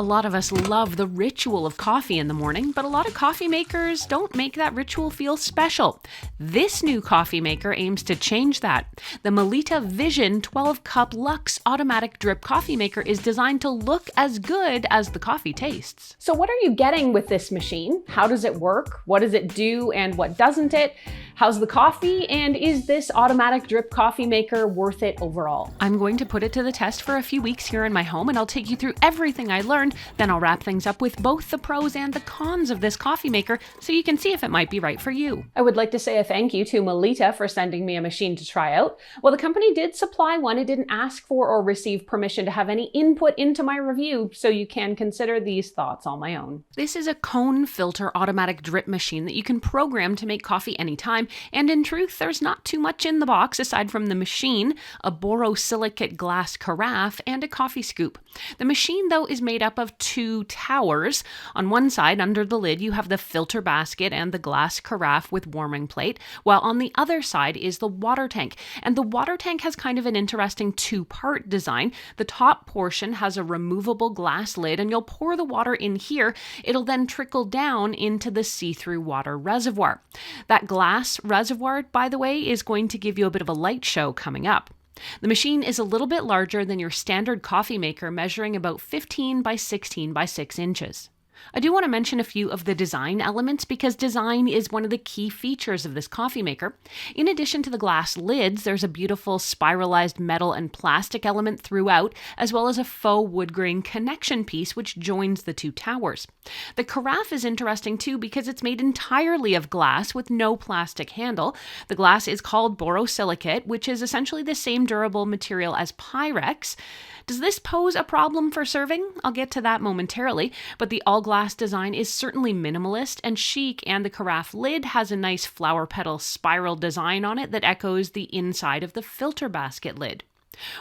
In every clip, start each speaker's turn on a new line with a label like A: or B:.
A: A lot of us love the ritual of coffee in the morning, but a lot of coffee makers don't make that ritual feel special. This new coffee maker aims to change that. The Melitta Vision 12-cup Luxe automatic drip coffee maker is designed to look as good as the coffee tastes. So what are you getting with this machine? How does it work? What does it do and what doesn't it? How's the coffee? And is this automatic drip coffee maker worth it overall? I'm going to put it to the test for a few weeks here in my home, and I'll take you through everything I learned. Then I'll wrap things up with both the pros and the cons of this coffee maker so you can see if it might be right for you. I would like to say a thank you to Melitta for sending me a machine to try out. While the company did supply one, it didn't ask for or receive permission to have any input into my review, so you can consider these thoughts on my own. This is a cone filter automatic drip machine that you can program to make coffee anytime, and in truth, there's not too much in the box aside from the machine, a borosilicate glass carafe, and a coffee scoop. The machine, though, is made up of two towers. On one side, under the lid, you have the filter basket and the glass carafe with warming plate, while on the other side is the water tank. And the water tank has kind of an interesting two-part design. The top portion has a removable glass lid, and you'll pour the water in here. It'll then trickle down into the see-through water reservoir. That glass reservoir, by the way, is going to give you a bit of a light show coming up. The machine is a little bit larger than your standard coffee maker, measuring about 15 by 16 by 6 inches. I do want to mention a few of the design elements because design is one of the key features of this coffee maker. In addition to the glass lids, there's a beautiful spiralized metal and plastic element throughout, as well as a faux wood grain connection piece which joins the two towers. The carafe is interesting too because it's made entirely of glass with no plastic handle. The glass is called borosilicate, which is essentially the same durable material as Pyrex. Does this pose a problem for serving? I'll get to that momentarily, but the all-glass design is certainly minimalist and chic, and the carafe lid has a nice flower petal spiral design on it that echoes the inside of the filter basket lid.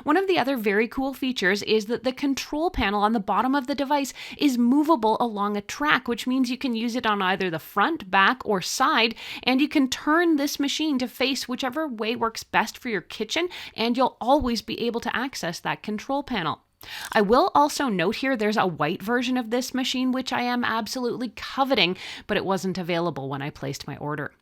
A: One of the other very cool features is that the control panel on the bottom of the device is movable along a track, which means you can use it on either the front, back, or side, and you can turn this machine to face whichever way works best for your kitchen, and you'll always be able to access that control panel. I will also note here there's a white version of this machine, which I am absolutely coveting, but it wasn't available when I placed my order.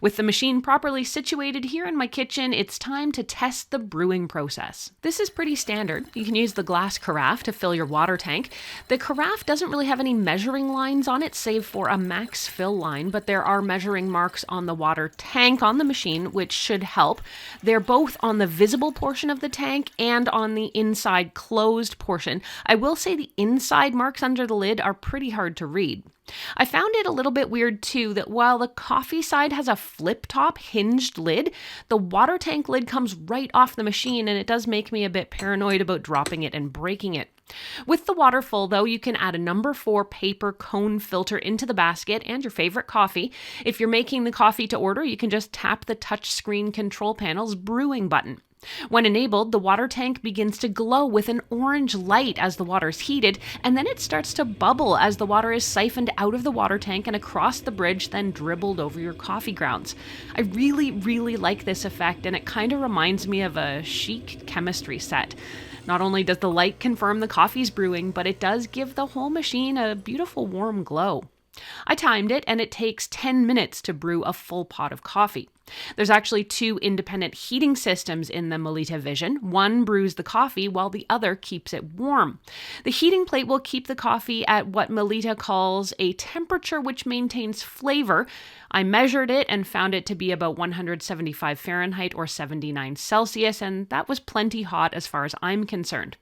A: With the machine properly situated here in my kitchen, it's time to test the brewing process. This is pretty standard. You can use the glass carafe to fill your water tank. The carafe doesn't really have any measuring lines on it, save for a max fill line, but there are measuring marks on the water tank on the machine, which should help. They're both on the visible portion of the tank and on the inside closed portion. I will say the inside marks under the lid are pretty hard to read. I found it a little bit weird too that while the coffee side has a flip-top hinged lid, the water tank lid comes right off the machine, and it does make me a bit paranoid about dropping it and breaking it. With the water full, though, you can add a number 4 paper cone filter into the basket and your favorite coffee. If you're making the coffee to order, you can just tap the touchscreen control panel's brewing button. When enabled, the water tank begins to glow with an orange light as the water is heated, and then it starts to bubble as the water is siphoned out of the water tank and across the bridge, then dribbled over your coffee grounds. I really like this effect, and it kind of reminds me of a chic chemistry set. Not only does the light confirm the coffee's brewing, but it does give the whole machine a beautiful warm glow. I timed it, and it takes 10 minutes to brew a full pot of coffee. There's actually 2 independent heating systems in the Melitta Vision. One brews the coffee while the other keeps it warm. The heating plate will keep the coffee at what Melitta calls a temperature which maintains flavor. I measured it and found it to be about 175 Fahrenheit or 79 Celsius, and that was plenty hot as far as I'm concerned.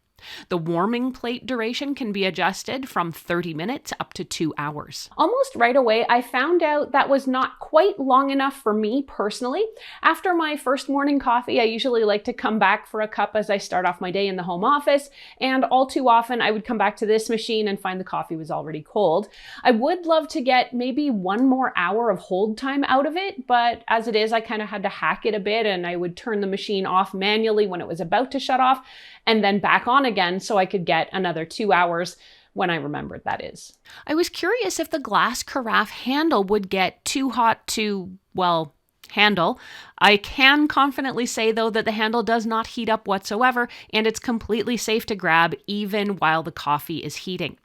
A: The warming plate duration can be adjusted from 30 minutes up to 2 hours. Almost right away, I found out that was not quite long enough for me personally. After my first morning coffee, I usually like to come back for a cup as I start off my day in the home office, and all too often I would come back to this machine and find the coffee was already cold. I would love to get maybe 1 more hour of hold time out of it, but as it is, I kind of had to hack it a bit, and I would turn the machine off manually when it was about to shut off, and then back on again so I could get another 2 hours when I remembered, that is. I was curious if the glass carafe handle would get too hot to, well, handle. I can confidently say, though, that the handle does not heat up whatsoever, and it's completely safe to grab even while the coffee is heating.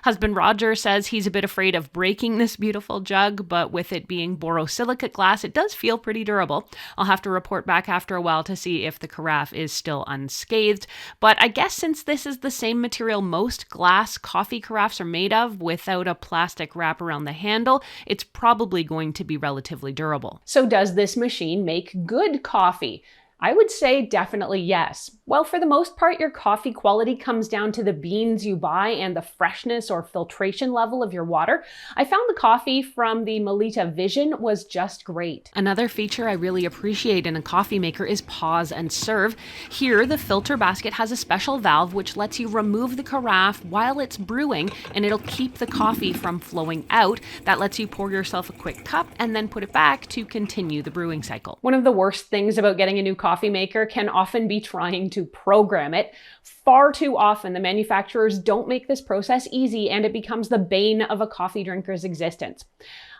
A: Husband Roger says he's a bit afraid of breaking this beautiful jug, but with it being borosilicate glass, it does feel pretty durable. I'll have to report back after a while to see if the carafe is still unscathed, but I guess since this is the same material most glass coffee carafes are made of without a plastic wrap around the handle, it's probably going to be relatively durable. So does this machine make good coffee? I would say definitely yes. Well, for the most part, your coffee quality comes down to the beans you buy and the freshness or filtration level of your water. I found the coffee from the Melitta Vision was just great. Another feature I really appreciate in a coffee maker is pause and serve. Here, the filter basket has a special valve which lets you remove the carafe while it's brewing, and it'll keep the coffee from flowing out. That lets you pour yourself a quick cup and then put it back to continue the brewing cycle. One of the worst things about getting a new coffee maker can often be trying to program it. Far too often, the manufacturers don't make this process easy, and it becomes the bane of a coffee drinker's existence.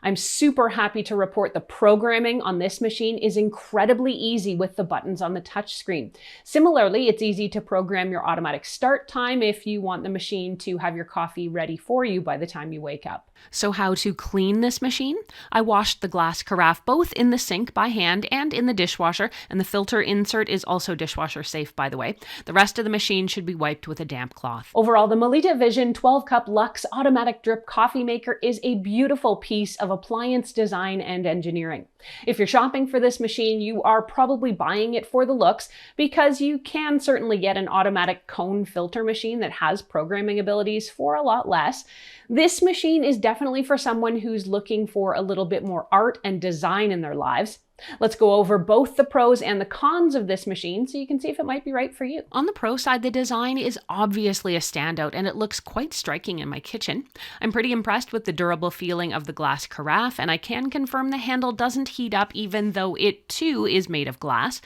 A: I'm super happy to report the programming on this machine is incredibly easy with the buttons on the touchscreen. Similarly, it's easy to program your automatic start time if you want the machine to have your coffee ready for you by the time you wake up. So how to clean this machine? I washed the glass carafe both in the sink by hand and in the dishwasher, and the filter insert is also dishwasher safe, by the way. The rest of the machine should be wiped with a damp cloth. Overall, the Melitta Vision 12-cup Luxe automatic drip coffee maker is a beautiful piece of appliance design and engineering. If you're shopping for this machine, you are probably buying it for the looks, because you can certainly get an automatic cone filter machine that has programming abilities for a lot less. This machine is definitely for someone who's looking for a little bit more art and design in their lives. Let's go over both the pros and the cons of this machine so you can see if it might be right for you. On the pro side, the design is obviously a standout and it looks quite striking in my kitchen. I'm pretty impressed with the durable feeling of the glass carafe, and I can confirm the handle doesn't heat up even though it too is made of glass.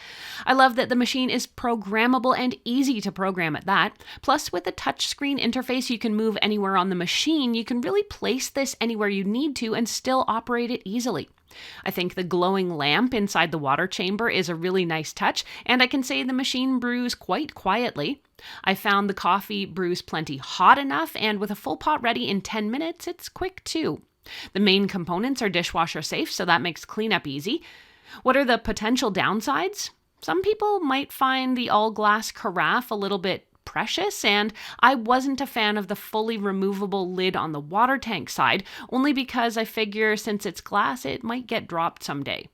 A: I love that the machine is programmable and easy to program at that. Plus, with the touchscreen interface you can move anywhere on the machine, you can really place this anywhere you need to and still operate it easily. I think the glowing lamp inside the water chamber is a really nice touch, and I can say the machine brews quite quietly. I found the coffee brews plenty hot enough, and with a full pot ready in 10 minutes, it's quick too. The main components are dishwasher safe, so that makes cleanup easy. What are the potential downsides? Some people might find the all-glass carafe a little bit precious, and I wasn't a fan of the fully removable lid on the water tank side, only because I figure since it's glass, it might get dropped someday.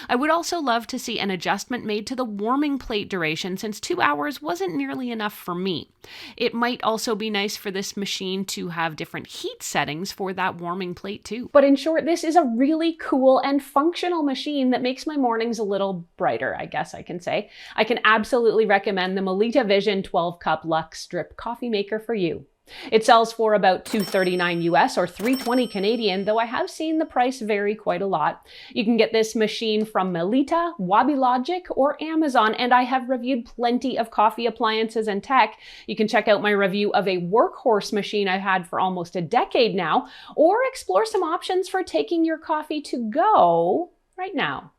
A: I would also love to see an adjustment made to the warming plate duration, since 2 hours wasn't nearly enough for me. It might also be nice for this machine to have different heat settings for that warming plate too. But in short, this is a really cool and functional machine that makes my mornings a little brighter, I guess I can say. I can absolutely recommend the Melitta Vision 12-cup Luxe drip coffee maker for you. It sells for about $239 US or $320 Canadian, though I have seen the price vary quite a lot. You can get this machine from Melitta, Logic, or Amazon, and I have reviewed plenty of coffee appliances and tech. You can check out my review of a workhorse machine I've had for almost a decade now, or explore some options for taking your coffee to go right now.